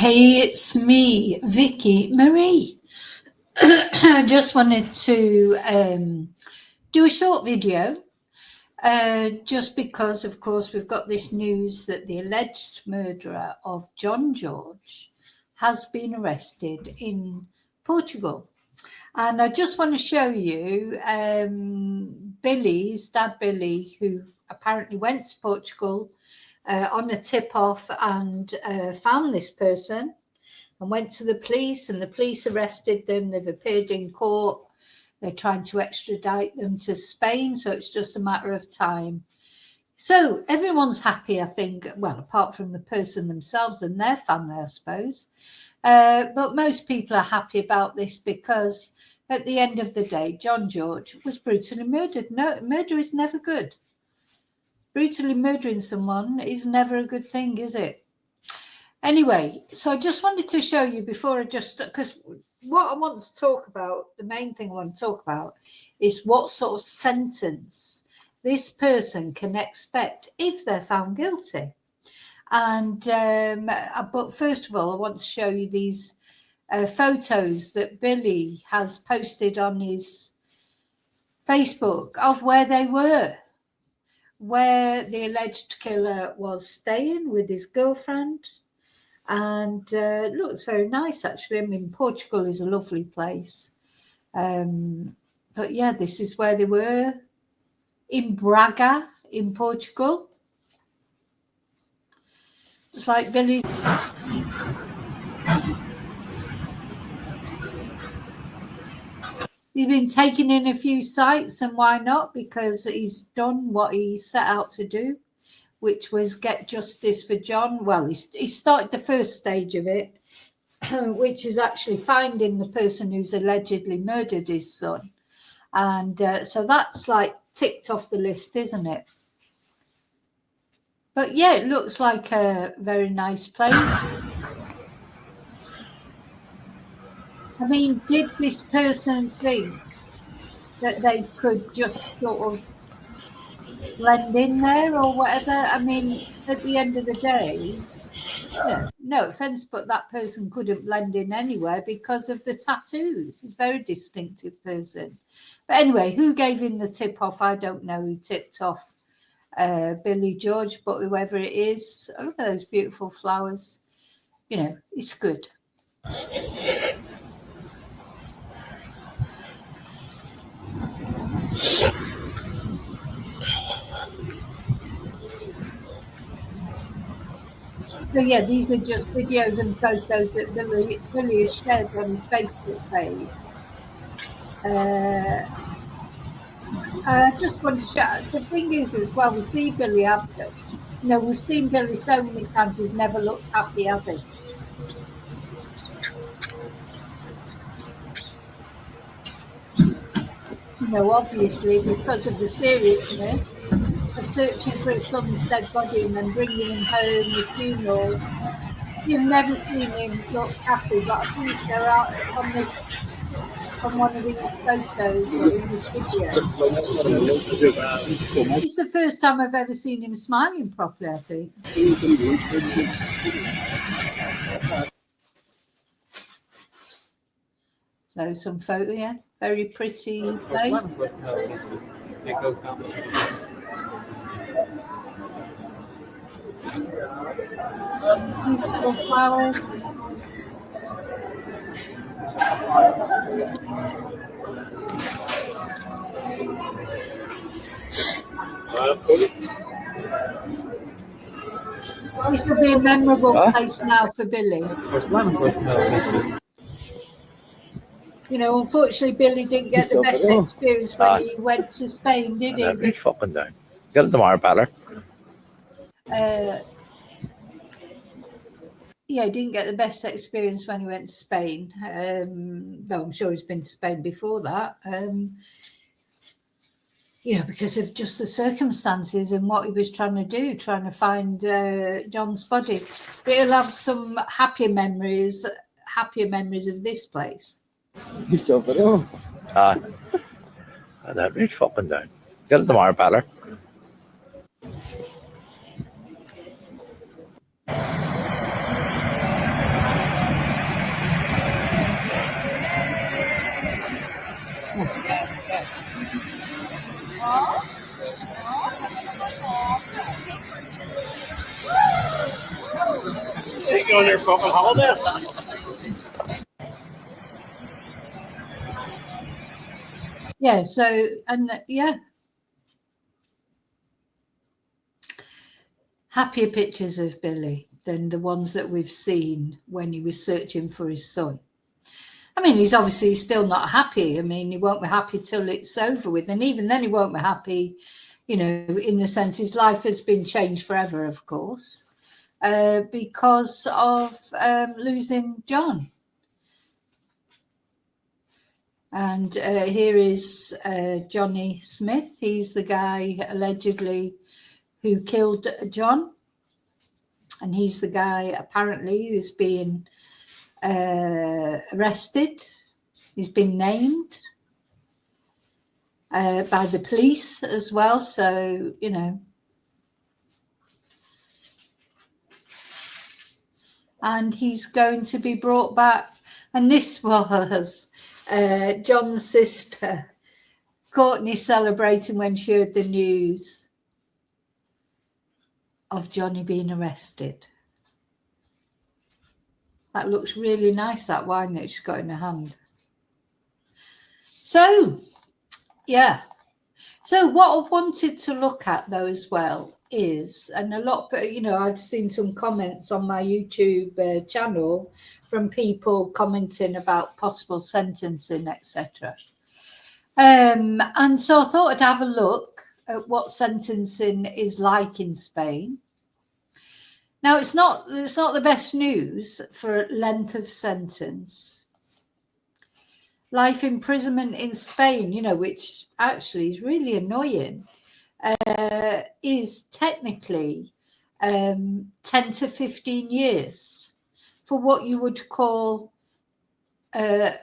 Hey, it's me, Vicky Marie. I just wanted to do a short video just because, of course, we've got this news that the alleged murderer of John George has been arrested in Portugal. And I just want to show you Billy's dad, Billy, who apparently went to Portugal on a tip-off and found this person and went to the police, and the police arrested them. They've appeared in court. They're trying to extradite them to Spain, so it's just a matter of time. So everyone's happy, I think, well, apart from the person themselves and their family, I suppose. But most people are happy about this because at the end of the day, John George was brutally murdered. No, murder is never good. Brutally murdering someone is never a good thing, is it? Anyway, so I just wanted to show you before because what I want to talk about, the main thing I want to talk about is what sort of sentence this person can expect if they're found guilty. And but first of all, I want to show you these photos that Billy has posted on his Facebook of where they were, where the alleged killer was staying with his girlfriend. And it looks very nice, actually. I mean, Portugal is a lovely place. But yeah, this is where they were, in Braga, in Portugal. It's like Billy's. He's been taking in a few sights, and why not? Because he's done what he set out to do, which was get justice for John. Well, he started the first stage of it, which is actually finding the person who's allegedly murdered his son. And so that's like ticked off the list, isn't it? But yeah, it looks like a very nice place. I mean, did this person think that they could just sort of blend in there or whatever? I mean, at the end of the day, no offense, but that person couldn't blend in anywhere because of the tattoos. He's a very distinctive person. But anyway, who gave him the tip off? I don't know who tipped off Billy George, but whoever it is, look at those beautiful flowers. You know, it's good. So yeah, these are just videos and photos that Billy has shared on his Facebook page. I just want to show. The thing is, as well, we see Billy after. We've seen Billy so many times. He's never looked happy, has he? Obviously, because of the seriousness of searching for his son's dead body and then bringing him home, the funeral. You've never seen him look happy, but I think they're out on one of these photos or in this video. It's the first time I've ever seen him smiling properly, I think. So some photo, yeah, very pretty place. Beautiful flowers. This will be a memorable place now for Billy. Unfortunately, Billy didn't get the best experience when he went to Spain, did he? Reach up and down. Get it tomorrow, better. Yeah, he didn't get the best experience when he went to Spain. Though I'm sure he's been to Spain before that. Because of just the circumstances and what he was trying to do, trying to find John's body. But he'll have some happier memories of this place. He's still video. That reach up and down. Get it tomorrow, better. You on their fucking holiday? Yeah, so, and yeah. Happier pictures of Billy than the ones that we've seen when he was searching for his son. I mean, he's obviously still not happy. I mean, he won't be happy till it's over with. And even then he won't be happy, you know, in the sense his life has been changed forever, of course, because of losing John. And here is Johnny Smith. He's the guy allegedly who killed John. And he's the guy apparently who's being arrested. He's been named by the police as well. So, you know. And he's going to be brought back. And this was John's sister, Courtney, celebrating when she heard the news of Johnny being arrested. That looks really nice, that wine that she's got in her hand. So, yeah. So what I wanted to look at, though, as well is, and a lot, you know, I've seen some comments on my YouTube channel from people commenting about possible sentencing, etc. And so I thought I'd have a look at what sentencing is like in Spain. Now, it's not the best news for length of sentence. Life imprisonment in Spain, you know, which actually is really annoying, is technically 10 to 15 years for what you would call a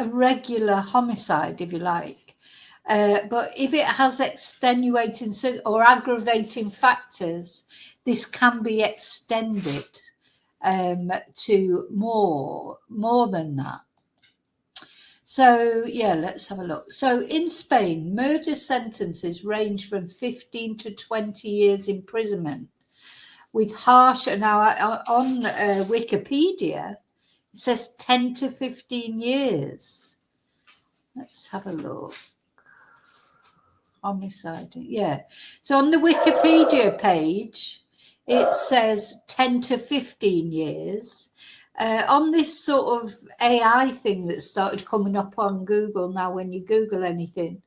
regular homicide, if you like. But if it has extenuating or aggravating factors, this can be extended to more than that. So, yeah, let's have a look. So in Spain, murder sentences range from 15 to 20 years imprisonment with harsh, and now on Wikipedia, it says 10 to 15 years. Let's have a look. Homicide, yeah. So on the Wikipedia page, it says 10 to 15 years. On this sort of AI thing that started coming up on Google now, when you Google anything,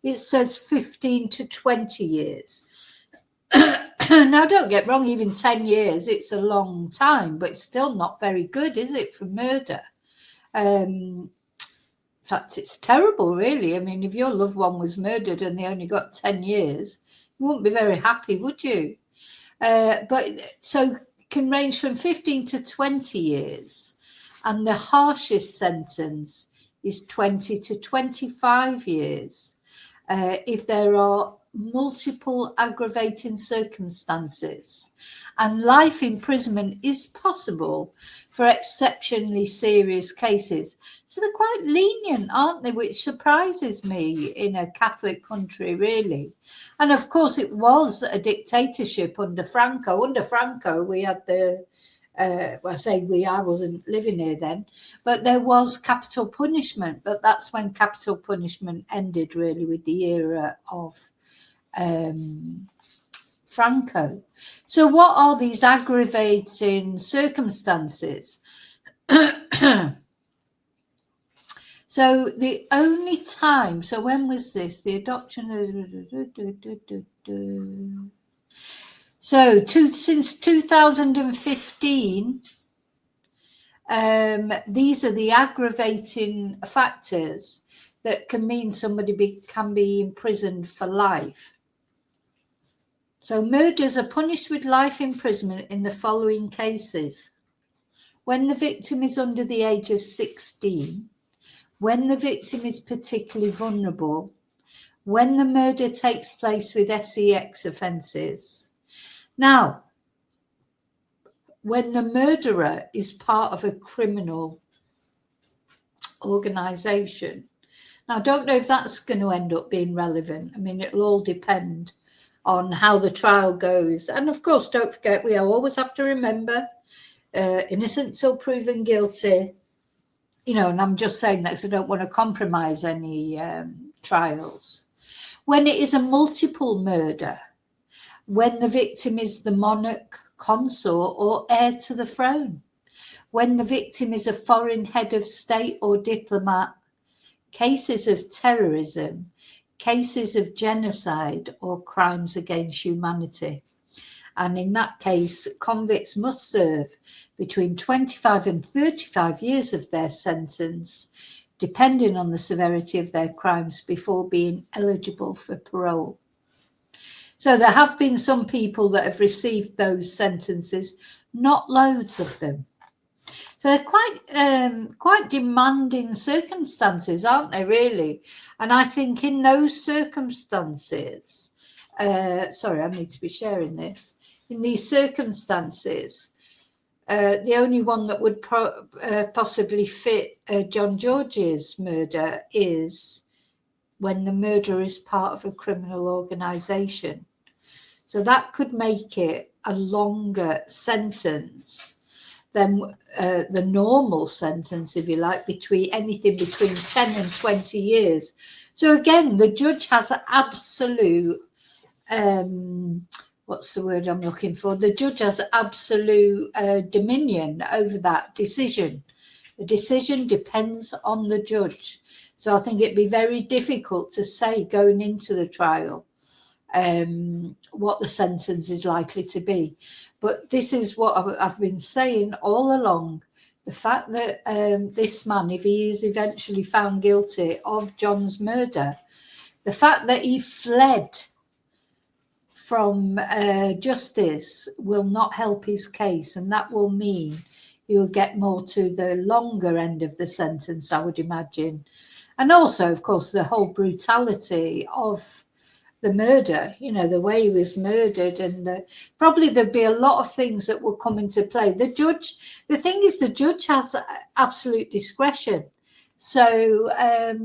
it says 15 to 20 years. Now, don't get wrong, even 10 years, it's a long time, but it's still not very good, is it, for murder? In fact, it's terrible, really. I mean, if your loved one was murdered and they only got 10 years, you wouldn't be very happy, would you? But so can range from 15 to 20 years, and the harshest sentence is 20 to 25 years if there are multiple aggravating circumstances, and life imprisonment is possible for exceptionally serious cases. So they're quite lenient, aren't they, which surprises me in a Catholic country, really. And of course it was a dictatorship under Franco. Under Franco we had the well, I say we, I wasn't living here then, but there was capital punishment, but that's when capital punishment ended, really, with the era of Franco. So what are these aggravating circumstances? So the only time, so when was this? The adoption of... So since 2015, these are the aggravating factors that can mean somebody can be imprisoned for life. So murders are punished with life imprisonment in the following cases: when the victim is under the age of 16, when the victim is particularly vulnerable, when the murder takes place with sex offences. Now, when the murderer is part of a criminal organisation. Now, I don't know if that's going to end up being relevant. I mean, it'll all depend on how the trial goes. And of course, don't forget, we always have to remember innocent till proven guilty. You know, and I'm just saying that because I don't want to compromise any trials. When it is a multiple murder, when the victim is the monarch, consort, or heir to the throne, when the victim is a foreign head of state or diplomat, cases of terrorism, cases of genocide, or crimes against humanity. And in that case, convicts must serve between 25 and 35 years of their sentence, depending on the severity of their crimes, before being eligible for parole. So there have been some people that have received those sentences, not loads of them. So they're quite demanding circumstances, aren't they, really? And I think in those circumstances, sorry, I need to be sharing this. In these circumstances, the only one that would possibly fit John George's murder is when the murderer is part of a criminal organisation. So that could make it a longer sentence than the normal sentence, if you like, anything between 10 and 20 years. So again, the judge has an absolute, what's the word I'm looking for? The judge has absolute dominion over that decision. The decision depends on the judge. So I think it'd be very difficult to say going into the trial what the sentence is likely to be. But this is what I've been saying all along. The fact that this man, if he is eventually found guilty of John's murder, the fact that he fled from justice will not help his case, and that will mean he will get more to the longer end of the sentence, I would imagine. And also, of course, the whole brutality of the murder, you know, the way he was murdered, and probably there'd be a lot of things that will come into play. The thing is, the judge has absolute discretion. So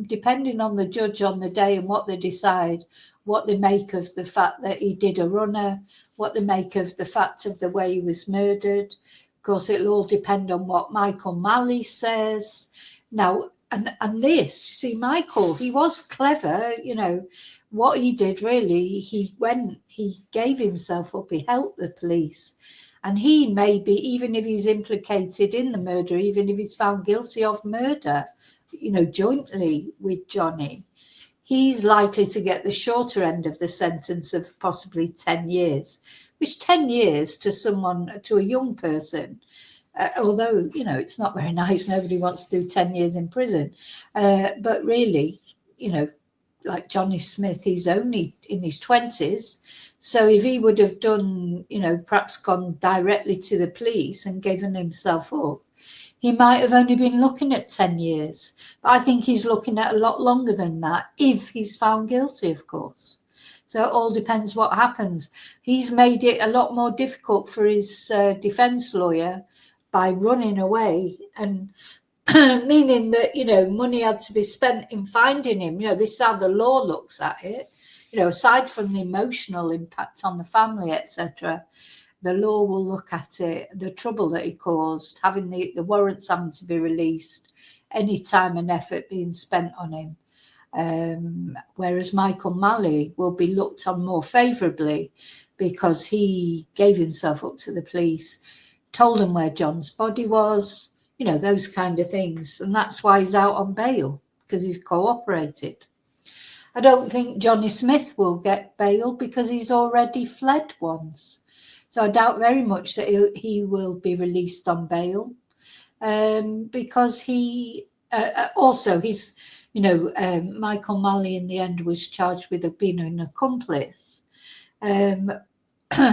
depending on the judge on the day and what they decide, what they make of the fact that he did a runner, what they make of the fact of the way he was murdered. Of course, it'll all depend on what Michael Malley says. Now, and this, see, Michael, he was clever, you know. What he did really, he gave himself up, he helped the police. And he may be, even if he's implicated in the murder, even if he's found guilty of murder, you know, jointly with Johnny, he's likely to get the shorter end of the sentence of possibly 10 years, which 10 years to a young person, although, you know, it's not very nice. Nobody wants to do 10 years in prison. But really, you know, like Johnny Smith, he's only in his 20s. So if he would have done, you know, perhaps gone directly to the police and given himself up, he might have only been looking at 10 years. But I think he's looking at a lot longer than that, if he's found guilty, of course. So it all depends what happens. He's made it a lot more difficult for his defence lawyer by running away, and meaning that, you know, money had to be spent in finding him. You know, this is how the law looks at it. You know, aside from the emotional impact on the family, etc., the law will look at it, the trouble that he caused, having the warrants having to be released, any time and effort being spent on him. Whereas Michael Malley will be looked on more favourably because he gave himself up to the police, told them where John's body was, you know, those kind of things. And that's why he's out on bail, because he's cooperated. I don't think Johnny Smith will get bail because he's already fled once. So I doubt very much that he will be released on bail, because he also, he's, you know, Michael Malley in the end was charged with being an accomplice.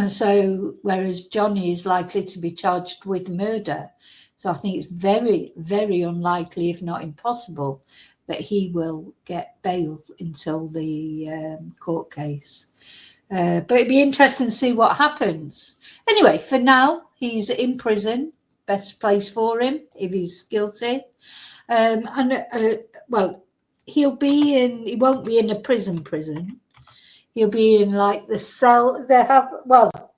So whereas Johnny is likely to be charged with murder. So I think it's very, very unlikely, if not impossible, that he will get bail until the court case. But it'd be interesting to see what happens. Anyway, for now, he's in prison. Best place for him if he's guilty. Well, he won't be in a prison. He'll be in like the cell.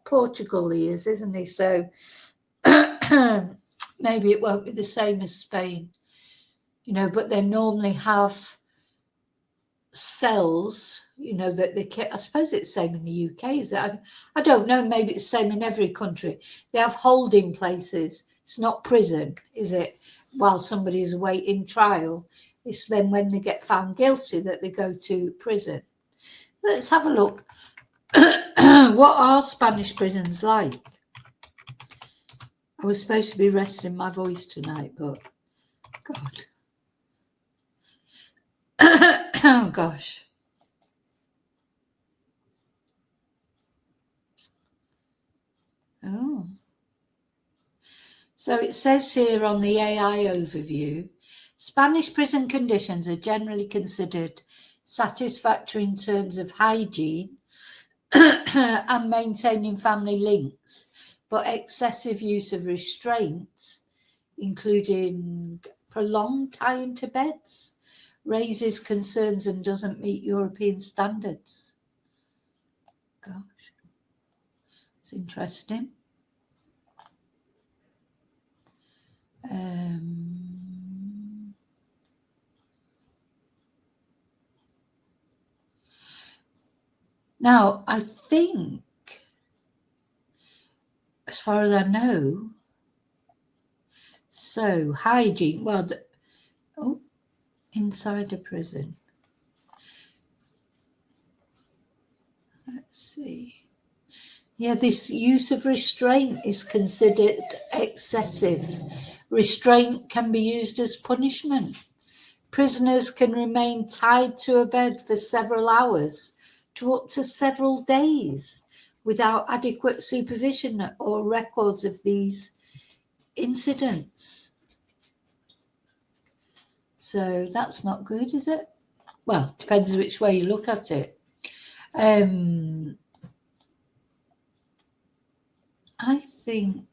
Portugal he is, isn't he? So maybe it won't be the same as Spain, you know, but they normally have cells, you know, that they can, I suppose it's the same in the UK, is it? I don't know, maybe it's the same in every country. They have holding places. It's not prison, is it? While somebody's awaiting trial. It's then when they get found guilty that they go to prison. Let's have a look. What are Spanish prisons like? I was supposed to be resting my voice tonight, but God. Oh, gosh. Oh. So it says here on the AI overview, Spanish prison conditions are generally considered satisfactory in terms of hygiene and maintaining family links, but excessive use of restraints, including prolonged tying to beds, raises concerns and doesn't meet European standards. Gosh, it's interesting. Now, I think, as far as I know, so hygiene, well, inside a prison. Let's see. Yeah, this use of restraint is considered excessive. Restraint can be used as punishment. Prisoners can remain tied to a bed for several hours to up to several days without adequate supervision or records of these incidents. So that's not good, is it? Well, depends which way you look at it. I think,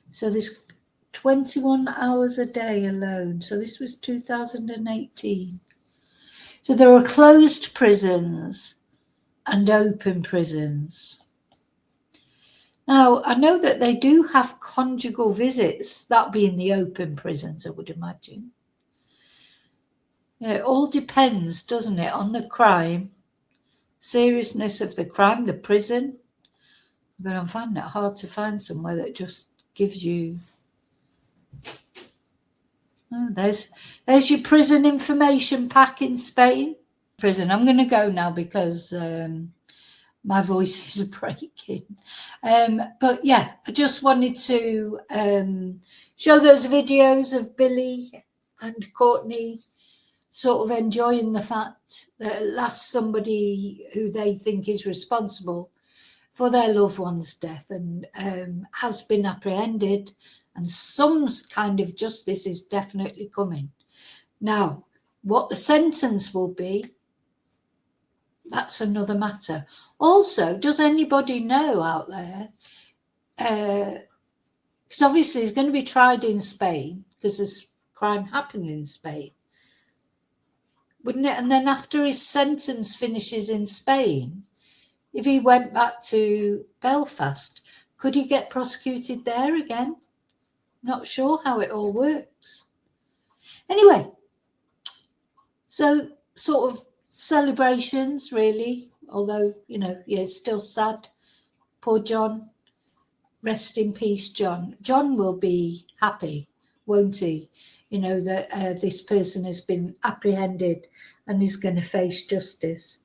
so there's 21 hours a day alone. So this was 2018. So there are closed prisons and open prisons. Now, I know that they do have conjugal visits. That'll be in the open prisons, I would imagine. Yeah, it all depends, doesn't it, on the crime, seriousness of the crime, the prison. But I'm finding it hard to find somewhere that just gives you... Oh, there's your prison information pack in Spain. Prison. I'm going to go now because my voice is breaking. But yeah, I just wanted to show those videos of Billy and Courtney sort of enjoying the fact that at last somebody who they think is responsible for their loved one's death and has been apprehended, and some kind of justice is definitely coming. Now, what the sentence will be, that's another matter. Also, does anybody know out there, because obviously he's going to be tried in Spain because this crime happened in Spain, wouldn't it? And then after his sentence finishes in Spain, if he went back to Belfast, could he get prosecuted there again? Not sure how it all works. Anyway, so sort of celebrations, really, although, you know, yeah, it's still sad. Poor John. Rest in peace, John. John will be happy, won't he? You know, that this person has been apprehended and is going to face justice.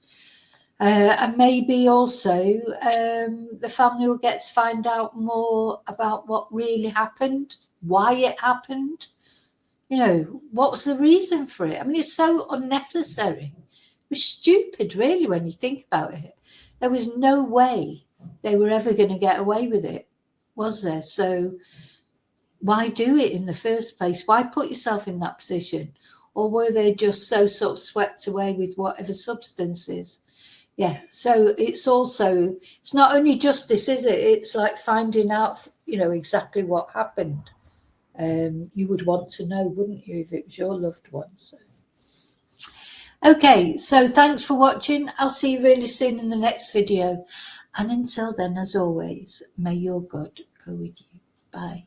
And maybe also the family will get to find out more about what really happened, why it happened. You know, what was the reason for it? I mean, it's so unnecessary. It was stupid, really, when you think about it. There was no way they were ever going to get away with it, was there? So why do it in the first place? Why put yourself in that position? Or were they just so sort of swept away with whatever substances? Yeah, so it's also, it's not only justice, is it? It's like finding out, you know, exactly what happened. You would want to know, wouldn't you, if it was your loved one? So. Okay, so thanks for watching. I'll see you really soon in the next video. And until then, as always, may your God go with you. Bye.